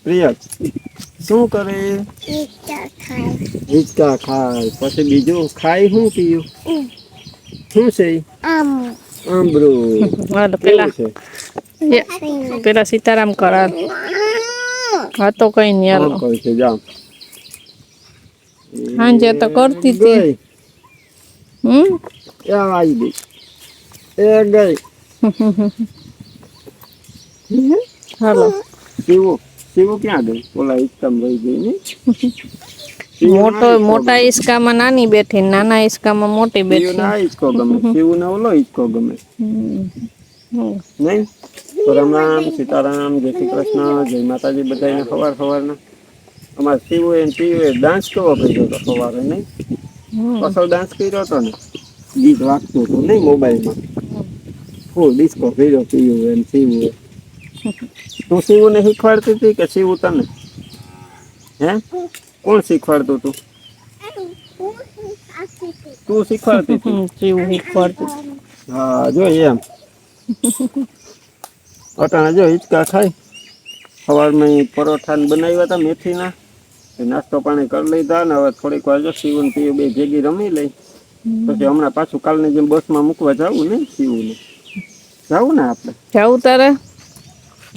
પ્રિય શું કરે? હિચકા ખાય. પછી બીજું ખાય શું પીયું? શું છે? અમૃત. હાલો કેવું છે? પેલા સીતારામ કરા. હા તો કઈ નઈ આમ હાલો. કહું છે જામ. હાંજે તો કરતી હતી. ગઈ. એ આવી ગઈ. એ ગઈ. હાલો. શિવું ક્યાં ગઈ? ઓલા હિચકામ રહી ગઈ ને. મોટા હિસકામાં નાની બેઠી, નાના હિસકામાં મોટી શિવને બેઠી. આ હિચકો ગમે, શિવને ઓલો હિચકો ગમે. નહીં? તો રામ રામ, સીતારામ, જય શ્રી કૃષ્ણ, જય માતાજી બધાને સવારના. અમારે શિવું એને પીવું ડાન્સ કેવો કર્યો હતો સવારે નહીં? અસલ ડાન્સ કર્યો હતો ને? ગીત વાગતું હતું નહીં મોબાઈલમાં? ફૂલ ડિસ્કો કર્યો પીવું એમ શિવું. તું શિવુને શીખવાડતી હતી કે શિવું તને? હે? કોણ શીખવાડતું તું? તું શીખવાડતી હતી? શિવું શીખવાડતું. હા જો એમ અટાણા જો હિચકા ખાય. સવારમાં પરોઠા બનાવ્યા હતા મેથીના, નાસ્તો પાણી કરી લીધા ને હવે થોડીક વાર જો શિવું પીવું બે ભેગી રમી લઈ. પછી હમણાં પાછું કાલની જેમ બસમાં મૂકવા જવું ને શિવુને. જવું ને આપણે? જાવું તારે?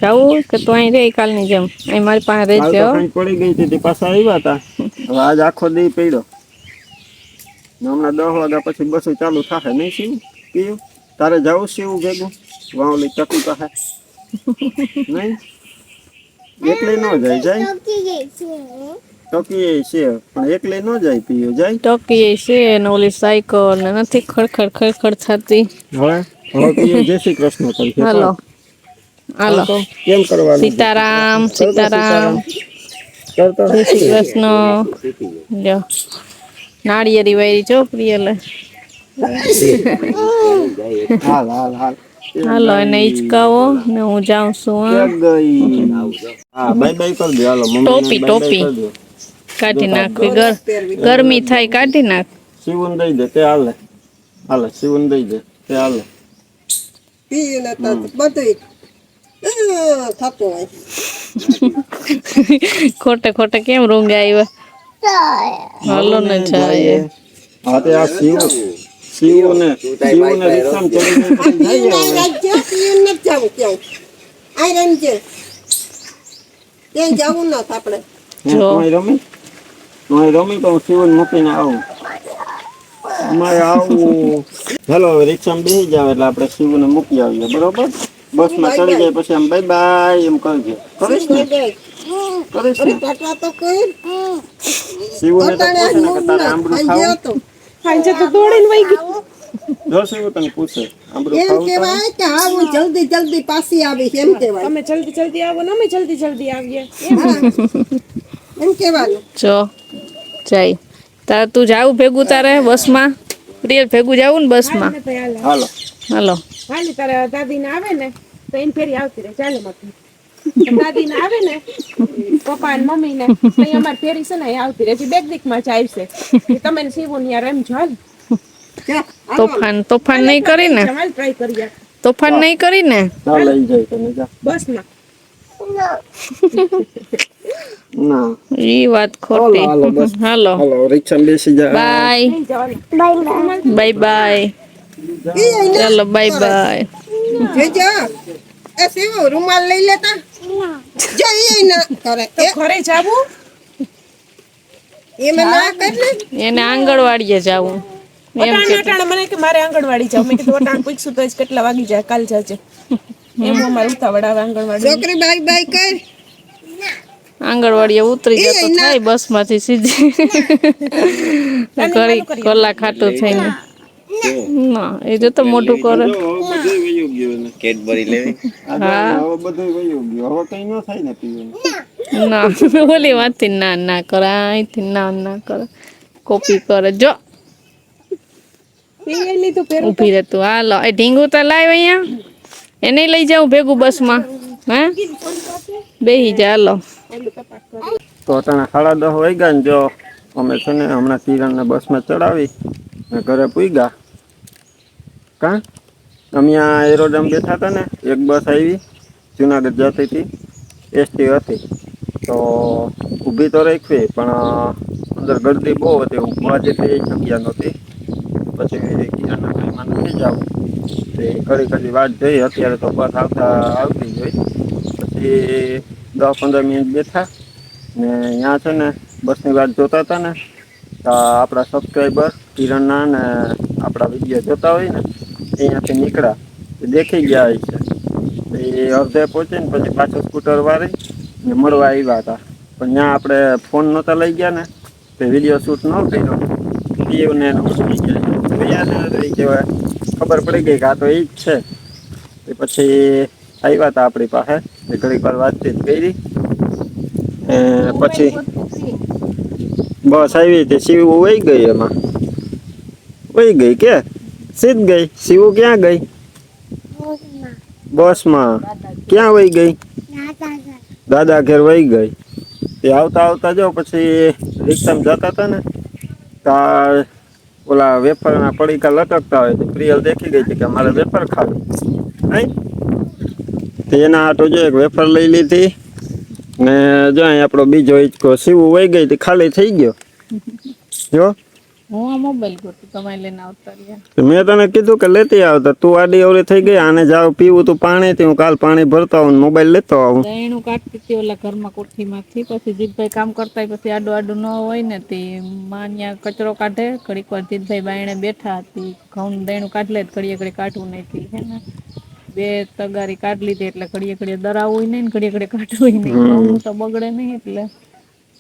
જાવું કે તું અહીં રે કાલની જેમ? અહીં મારી પાસે રહી જાવ. પડી ગઈ હતી પાછા આવ્યા હતા. હવે આજ આખો દી પડ્યો. હમણાં 10 વાગ્યા પછી બસો ચાલુ થશે નહીં શિવ? પીવું તારે જવું શિવું ભેગું? વાવલી ચકી પાસે નહીં? એકલી ન જાય ટોકી છે પણ એકલી ન જાય પીયું જાય. ટોકી છે ને ઓલી સાયકલ ને નથી ખડખડ થતી. હવે પીયું જય શ્રી કૃષ્ણ કરી. હાલો હાલો. કેમ કરવાનું? સીતારામ સીતારામ. જય શ્રી કૃષ્ણ. જો નાળિયેરી વાયરી જો પ્રિયલે. હાલ હાલ હાલ. હાલો એને હિચકાવો ને હું જાઉં છું. હા બાય બાય કરી દે. હાલો ટોપી કાઢી નાખવી. ગરમી થાય કાઢી નાખ. શિવન દઈ દે તે હાલે. હાલે શિવન દઈ દે તે હાલે. ખોટે ખોટે કેમ રૂંગે આવ્યા? હાલો ને જાય. હા તે આ શિવને રિક્ષામાં ચડી રમી તો શિવન મૂકીને આવું. અમારે આવું. હેલો રિક્ષામાં બેસી જાવ એટલે આપણે શિવને મૂકી આવીએ બરોબર. બસમાં ચડી જાય પછી આમ બાય બાય એમ કરજે. શિવને તો પૂછે ને કે તારે આંબળું ખાવું? હાંજે તો દોડીને વઈ ગઈ. જો શિવ તને પૂછે આંબળું એમ ખાવું? કહેવાય કે હા હું જલ્દી પાછી આવી એમ કહેવાય. તમે જલ્દી આવો ને અમે જલ્દી આવીએ એમ કહેવાનું. જો જાય તારે તું જાવું ભેગું તારે બસમાં? પ્રિય ભેગું જાવું ને બસમાં? હાલો હાલો. હાલી તારા દાદી ને આવે ને તો એને ફેરી આવતી રહે. ચાલે મત દાદી ને આવે ને પપ્પા ને મમ્મી ને તો અમારે ફેરી છે ને આવતી રહે. બેગ દીક માં જાય છે તમે સીવું ને એમ જો. તોફાન નહીં કરી ને? ટ્રાય કરીએ. તોફાન નહીં કરી ને? લઈ જાય તમે જા. બસ માં ના ઈ વાત ખોટી. હાલો હાલો રિક્ષામાં બેસી જા. Bye bye. ચાલો બાય બાય. જોજો એ શિવ રૂમાલ લઈ લેતા. જો એ ના કરે તો ઘરે જાવું એમાં ના કર ને. એને આંગણવાડીએ જાવું એમ કે. અટાણે મને કે મારે આંગણવાડી જાવ. મેં કીધું અટાણે પૂછશું તો કેટલા વાગી જાય કાલ જાજે એમ અમારે ઉતાવળ આવે આંગણવાડી. છોકરી બાય બાય કર. આંગણવાડીએ ઉતરી જતો થાય બસ માંથી સીધી. કરી કલાક ખાટું થઈને. ના એ જો તો મોટું કરે. કેડબરી લેવી. હા હવે બધું વયું ગયું. હવે કઈ ન થાય ને પીવાનું. ના ઓલી વાતથી ના કરે. અહીંથી ના કરે. કોપી કરે. જો ઉભી રહે તું. હાલો એ ઢીંગું તો લાવ અહીંયા. એને લઈ જાઉં ભેગું બસમાં. હે બેહી જા. હાલો તો અટાણા 10:30 વાગ્યા ને જો અમે છે ને હમણાં કિરણને બસમાં ચડાવી ઘરે પૂગ્યા. કા અમે આ એરોડ્રમ બેઠા હતા ને એક બસ આવી જુનાગઢ જતી હતી એસટી હતી તો ઊભી તો રાખવી પણ અંદર ગળદી બહુ હતી, ઊભવા જેટલી જગ્યા નહોતી. પછી કિરણના ઘરમાં નથી જવું તે ઘડી વાટ જોઈ. અત્યારે તો બસ આવતી જ હોય. પછી 10-15 મિનિટ બેઠા ને ત્યાં છે ને બસની વાટ જોતા હતા ને તો આપણા સબસ્ક્રાઈબર કિરણના ને આપણા વિડીયો જોતા હોય ને અહીંયાથી નીકળ્યા દેખી ગયા હોય છે. એ અડધે પહોંચે ને પછી પાછું સ્કૂટર વાળી ને મળવા આવ્યા હતા. પણ ત્યાં આપણે ફોન નહોતા લઈ ગયા ને તે વિડીયો શૂટ ન કર્યો. પીયુને કહેવાય ખબર પડી ગઈ કે આ તો એ જ છે. એ પછી આવ્યા હતા આપણી પાસે, ઘડીક વાર વાતચીત કરી. પછી બસ આવી તે શિવ વહી ગઈ, એમાં વહી ગઈ કે સીધ ગઈ. શિવ ક્યાં ગઈ? બસમાં. ક્યાં વહી ગઈ? દાદા ઘેર વહી ગઈ. તે આવતા આવતા જો પછી રિક્ષામાં જતા હતા ને ત્યાં ઓલા વેફરના પડીકા લટકતા હોય તો પ્રિયલ દેખી ગઈ કે મારે વેફર ખાવી નહીં. તો એના આટો જો એક વેફર લઈ લીધી ને જો અહીં આપણો બીજો હિંચકો શિવ વહી ગઈ તે ખાલી થઈ ગયો. જો હું આ મોબાઈલ ગોતું તમે લઈને આવતા રહ્યા. મેં તને કીધું કે લેતી આવતા, તું આડી અવળી થઈ ગઈ. આને જાવ પીવું તું પાણી, હું કાલ પાણી ભરતો આવું મોબાઈલ લેતો આવું. દહીણું કાઢતી હતી ઓલા ઘરમાં કોઠીમાંથી. પછી જીતભાઈ કામ કરતા પછી આડું ન હોય ને તે માં ત્યાં કચરો કાઢે. ઘડીક વાર જીતભાઈ બાયણે બેઠા હતી, ઘઉં દહીણું કાઢ લે ઘડીએ ઘડી કાઢવું નહીં હે ને. 2 તગારી કાઢ લીધી એટલે ઘડીએ દરાવવું નહીં ને ઘડીએ કાઢવું નહીં. ઘઉં તો બગડે નહીં એટલે.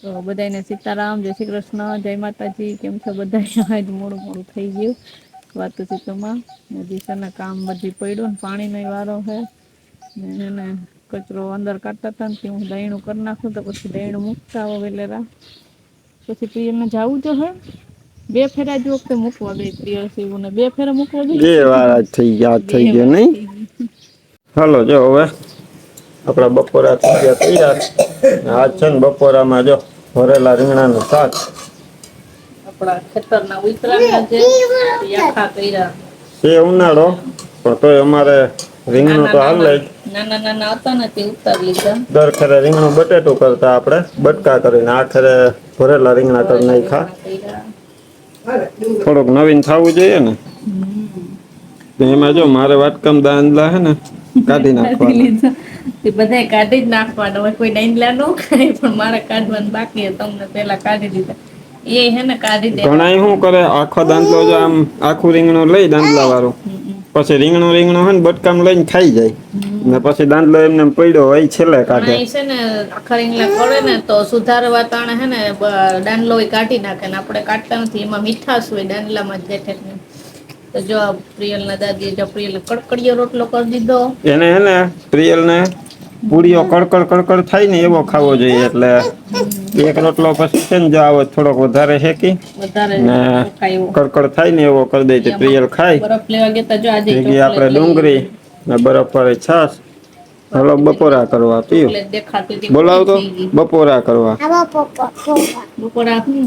તો બધાને સીતારામ, જય શ્રી કૃષ્ણ, જય માતાજી. કેમ છો બધા? આજ મોડું થઈ ગયું વાતચીતોમાં. દિશાના કામ બધી પડ્યું ને પાણીનો વારો છે ને એને કચરો અંદર કાઢતા હતા ને હું દહીણું કરી નાખું તો પછી દહીણું મૂકતા આવો વેલેરા. પછી પ્રિયલને જવું તો હે 2 ફેરા જ વખતે મૂકવા ગઈ પ્રિયલ શિવને 2 ફેરા મૂકવા ગઈ. 2 વાર થઈ ગયો નહીં. હાલો જો હવે આપણા બપોરા થઈ ગયા તૈયાર. આજ છે ને બપોરામાં જો ભરેલા રીંગણાનું શાક. આપણા ખેતરના ઉતરાના જે આખા કર્યા છે ઉનાળો પણ તોય અમારે રીંગણું તો હાલે જ. નાના હતા ને તે ઉતારી લીધા. દર ખેરે રીંગણું બટેટું કરતા આપણે બટકા કરીને, આ ખેરે ભરેલા રીંગણા કરી નાખ્યા. થોડુંક નવીન થવું જોઈએ ને. એમાં જો મારે વાટકામ દાંડલા હે ને કાઢી નાખવાના. તે બધાય કાઢી જ નાખવાના હોય. કોઈ દાંડલા ન ખાય પણ મારે કાઢવાનું બાકી છે. તમને પેલા કાઢી દીધા. એ હે ને કાઢી દે. ઘણા શું કરે આખો દાંડલો જો આમ આખું રીંગણું લઈ દાંડલા વાળું પછી રીંગણું હે ને બટકામ લઈને ખાઈ જાય ને પછી દાંડલો એમને પડ્યો હોય છેલ્લે કાઢે. છે ને આખા રીંગણા પડે ને તો સુધારવા તાણે હે ને દાંડલો કાઢી નાખે ને આપણે કાઢતા નથી. એમાં મીઠાશ હોય દાંડલામાં જેઠે. તો જો પ્રિયલના દાદીએ જો પ્રિયલ કડકડીયો રોટલો કરી દીધો. એને હે ને પ્રિયલને પૂરીઓ કડકડ થાય ને એવો ખાવો જોઈએ. એટલે એક રોટલો પછી છે ને જો આવો થોડોક વધારે શેકી ને કડકડ થાય ને એવો કરી દઈ પ્રિયલ ખાય. બરફ લેવા ગયા જો આજે આપણે ડુંગળી ને બરફ વાળી છાશ. હાલો બપોરા કરવા પીવું. બોલાવ તો બપોરા કરવા.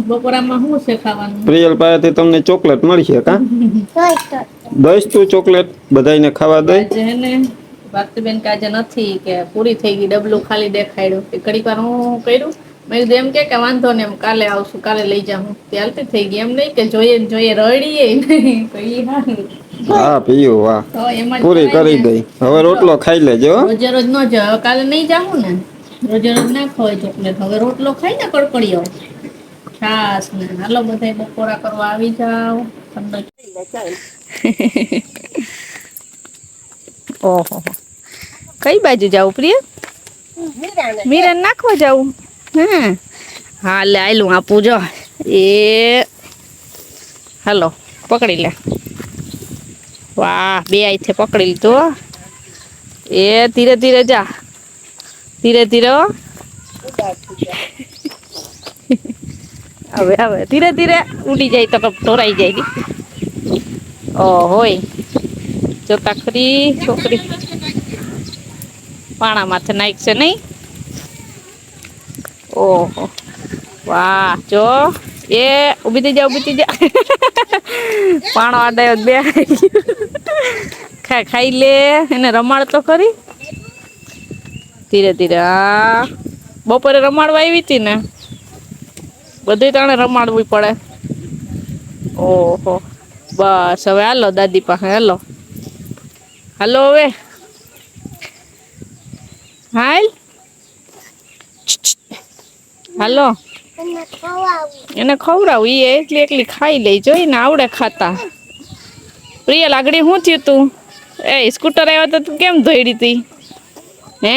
બપોરામાં શું છે ખાવાનું? પ્રિયલ પાસેથી તમને ચોકલેટ મળશે કા? દઈશ તું ચોકલેટ બધાને ખાવા દઈ. ભારતીબેન કાજે નથી કે પૂરી થઈ ગઈ, ડબલું ખાલી દેખાડ્યું. ઘડીક વાર હું કર્યું મેં કીધું એમ કે વાંધો ને એમ કાલે આવશું, કાલે લઈ જાઉં. ત્યારથી થઈ ગઈ. એમ નહીં કે જોઈએ રડીએ નહીં. હા પીયું વાહ પૂરી કરી દઈ. હવે રોટલો ખાઈ લેજો. રોજે રોજ ન જાવ. હવે કાલે નહીં જાવું ને. રોજે રોજ ના ખવાય ચોકલેટ. હવે રોટલો ખાઈ ને કડકડીયો છાસ ને. હાલો બધા બપોરા કરવા આવી જાવ. ઓહો કઈ બાજુ જાવું પ્રિય? મીરા નાખવા જાવું. હા લે આયલું આપું જો. એ હાલો પકડી લે. વાહ 2 આઈથી પકડી લીધું. એ ધીરે ધીરે જા, ધીરે ધીરે. હવે ધીરે ધીરે ઉડી જાય તો ઢોરાઈ જાય. ઓ હોય જોતા ખરી છોકરી પાણા માથે નાખશે નહીં. ઓહો વાહ જો એ ઊભી થઈ જા. પાણો આડાયો 2 ખાઈ લે. એને રમાડ તો ખરી ધીરે ધીરે. બપોરે રમાડવા આવી હતી ને, બધી તાણે રમાડવી પડે. ઓહો, બસ હવે હાલો દાદી પાસે હાલો. હાલો હવે, હાલ હાલો. એને ખવડાવું, એ એટલી એકલી ખાઈ લે, જોઈને આવડે ખાતા. પ્રિય લાગડી શું થયું તું? એ સ્કૂટર આવ્યો તો તું કેમ ધોઈડી હતી? હે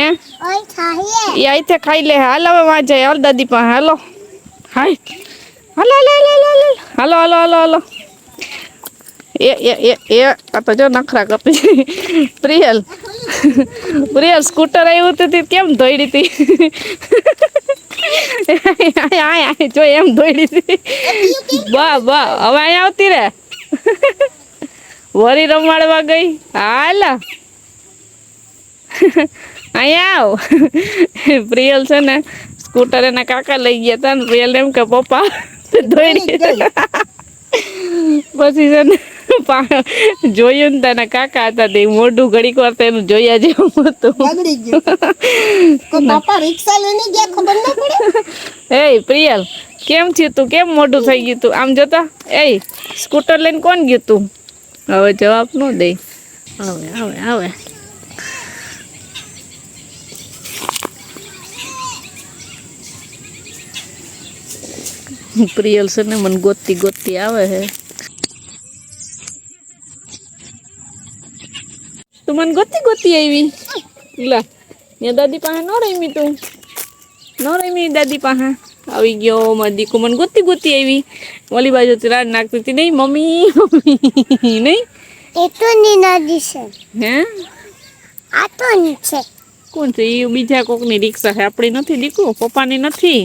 એ અહીંથી ખાઈ લે. હાલ હવે માં જાય, હાલ દાદી પાસે હાલો. હાય હાલો હાલો હાલો હાલો હાલો હાલો હાલો હાલો. આ તો જો નખરા કરતી. પ્રિયલ પ્રિયલ સ્કૂટર આવ્યું હતું તે કેમ ધોઈડી હતી? જો એમ ધોઈડી હતી. બા બા હવે અહીંયા આવતી રે. વરી રમાડવા ગઈ. હાલ અહીંયા આવ. પ્રિયલ છે ને સ્કૂટર એના કાકા લઈ ગયા હતા ને પ્રિયલ એમ કે પપ્પા ધોઈડી. પછી છે ને જોયું ને તેના કાકા હતા તે મોઢું ઘડીક વાર તેનું જોયા જેવું હતું. બગડી ગયું. તો બાપા રિક્ષા લઈને ગયા ખબર ન પડે. એ પ્રિયલ કેમ થયું તું? કેમ મોઢું થઈ ગયું તું? આમ જોતા. એ સ્કૂટર લઈને કોણ ગયું તું? હવે જવાબ ન દે. હવે હવે હવે પ્રિયલ છે ને મને ગોતતી ગોતતી આવે હે. તું મને ગોતી ગોતી આવી? લા ત્યાં દાદી પાસે ન રમી તું? ન રમી દાદી પાસે? આવી ગયો મારી દીકુ મને ગોતી ગોતી આવી. ઓલી બાજુથી રાડ નાખતી હતી. નહીં મમ્મી મમ્મી નહીં. એ તો ની દાદી છે. હે આ તો ની છે. કોણ છે? એ બીજા કોકની રિક્ષા છે, આપણી નથી દીકુ, પપ્પાની નથી.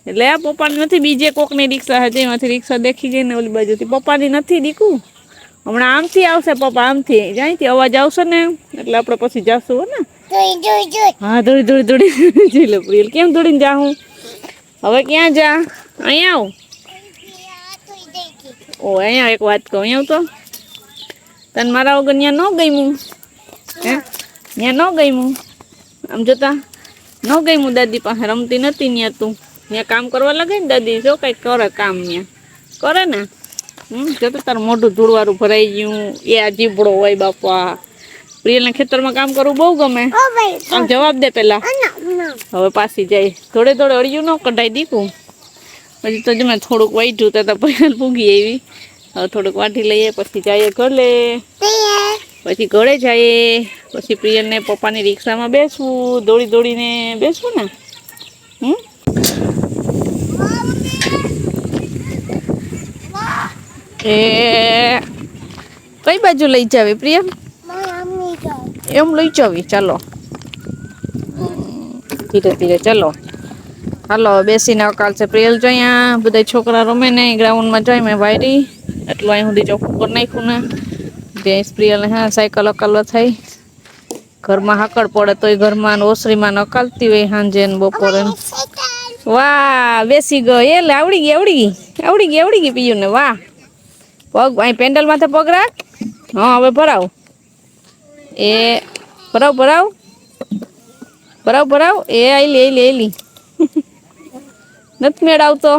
એટલે આ પપ્પાની નથી, બીજે કોકની રિક્ષા છે જેમાંથી રિક્ષા દેખી ગઈ ને ઓલી બાજુથી. પપ્પાની નથી દીકુ, હમણાં આમથી આવશે પપ્પા, આમથી જ્યાંથી અવાજ આવશે ને એટલે આપણે પછી જાશું હો ને. હા દોડી દોડી દોડી જોઈ લે પ્રિયલ કેમ દોડીને જાઉં. હવે ક્યાં જા? અહીંયા આવ. ઓ અહીંયા એક વાત કહું, અહીંયા તો તને મારા વગર ત્યાં ન ગઈમું? હે ત્યાં ન ગઈમું? આમ જોતા ન ગઈમું દાદી પાસે રમતી નથી ત્યાં તું? ત્યાં કામ કરવા લાગે ને દાદી, જો કંઈક કરે કામ ત્યાં કરે ને. જતો તારું મોઢું ધૂળવાળું ભરાઈ ગયું. એ આ જીભડો હોય બાપા. પ્રિયલને ખેતરમાં કામ કરવું બહુ ગમે. આમ જવાબ દે પેલા. હવે પાછી જાય. થોડે થોડે અળિયું ન કઢાઈ દીકું. પછી તો જ મેં થોડુંક વાઈઠું તો પ્રિયલ પૂગી આવી. હવે થોડુંક વાટી લઈએ પછી જઈએ ઘરે. પછી ઘરે જઈએ. પછી પ્રિયલને પપ્પાની રિક્ષામાં બેસવું, દોડી દોડીને બેસવું ને. એ કઈ બાજુ લઈ જાવી પ્રિયલ? એમ લઈ જાવી. ચાલો ધીરે ધીરે ચાલો. હાલો બેસીને અકાલ છે. પ્રિયલ જો અહીંયા બધા છોકરા રમે ને ગ્રાઉન્ડમાં જાય મેં વાયરી એટલું અહીં સુધી ચોખ્ખું કરી નાખ્યું ને. જે પ્રિયલને હા સાયકલ અકાલવા થાય. ઘરમાં હાકડ પડે તોય ઘરમાં ઓસરીમાં અકાલતી હોય સાંજે ને બપોરે. વાહ બેસી ગયો. એટલે આવડી ગઈ આવડી ગઈ આવડી ગઈ આવડી ગઈ પીયું ને. વાહ પગ અહીં પેન્ડલ માથે પગ રાખ. હા હવે ભરાવ. એ ભરાવ ભરાવ ભરાવ ભરાવ. એ આયલી આયલી આયલી નથી મેળ આવતો.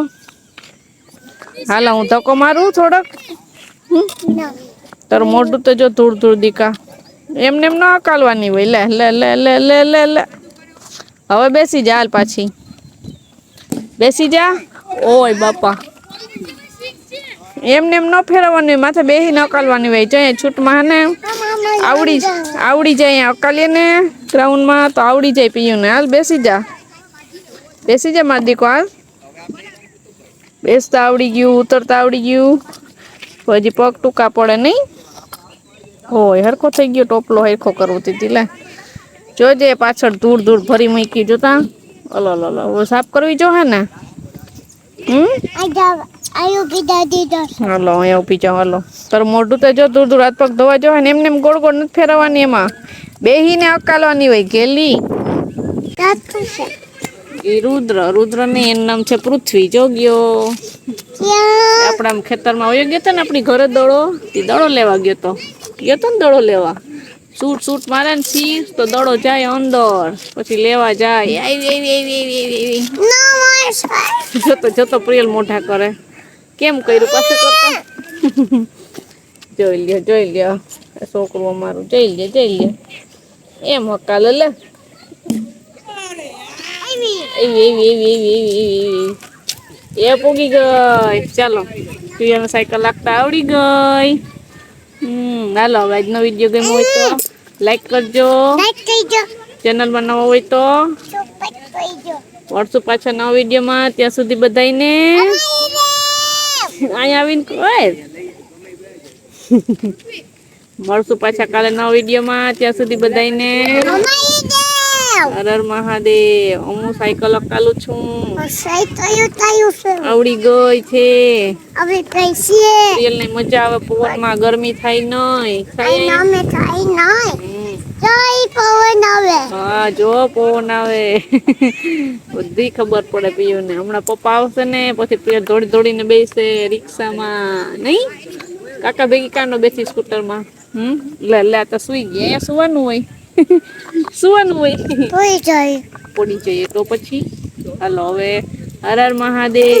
હાલો હું ધક્કો મારું થોડોક. તારું મોઢું તો જો ધૂળ ધૂળ દીકા. એમને એમ ન અકાલવાની હોય. લે લે લે લે લે લે લે. હવે બેસી જા. હાલ પાછી બેસી જા. ઓય બાપા એમને એમ ન ફેરવવાની, માથે બેસી ન અકાલવાની હોય. જો છૂટમાં ને આવડી જાય. અકાલીએ ને ગ્રાઉન્ડમાં તો આવડી જાય પીયું ને. હાલ બેસી જા. બેસી જા મારી દીકો. હાલ બેસતા આવડી ગયું, ઉતરતા આવડી ગયું. પછી પગ ટૂંકા પડે નહીં. હોય હરખો થઈ ગયો. ટોપલો હરખો કરવો હતી. લે જોજે પાછળ ધૂળ ધૂળ ભરી મૂકી. જોતા ઓલો ઓલો સાફ કરવી જો હે ને. હાલો અહીંયા ઉભી જાઓ. હાલો તારું મોઢું તો જો દૂર દૂર હાથ પગ ધોવા જો ને. એમને એમ ગોળ ગોળ નથી ફેરવવાની. એમાં બેહીને અકાલવાની હોય. ગેલી એ રુદ્ર રુદ્ર ને એનું નામ છે પૃથ્વી. જો ગયો આપણા ખેતરમાં વયો ગયો હતો ને આપણી ઘરે દડો. તે દડો લેવા ગયો તો ને દડો લેવા. સૂટ મારે ને શીર તો દડો જાય અંદર, પછી લેવા જાય. આવી. જતો પ્રિયલ મોઢા કરે. કેમ કર્યું પાછું કરતો? જોઈ લ્યો છોકરું અમારું જોઈ લે એમ હકાલે લે. એવી એ પોગી ગઈ. ચાલો પ્રિયાને સાયકલ લાગતા આવડી ગઈ. હાલો હવે આજનો વિડીયો ગમ્યો હોય તો લાઈક કરજો, ચેનલમાં નવો હોય તો મળશું પાછા નવા વિડીયોમાં. ત્યાં સુધી બધાને અહીંયા આવીને કોઈ મળશું પાછા કાલે નવા વિડીયોમાં. ત્યાં સુધી બધાને હર હર મહાદેવ. હું સાયકલ હકાલું છું, આવડી ગઈ છે. પ્રિયલ ને મજા આવે પવનમાં, ગરમી થાય નહીં. હા જો પવન આવે બધી ખબર પડે પિયુ ને. હમણાં પપ્પા આવશે ને પછી પ્રિયલ દોડીને બેસે રિક્ષામાં. નહીં કાકા ભેગી કાનો બેસી સ્કૂટરમાં. લે તો સુઈ ગયા. અહીંયા સુવાનું હોય પડી જઈએ તો પછી. હાલો હવે હર હર મહાદેવ.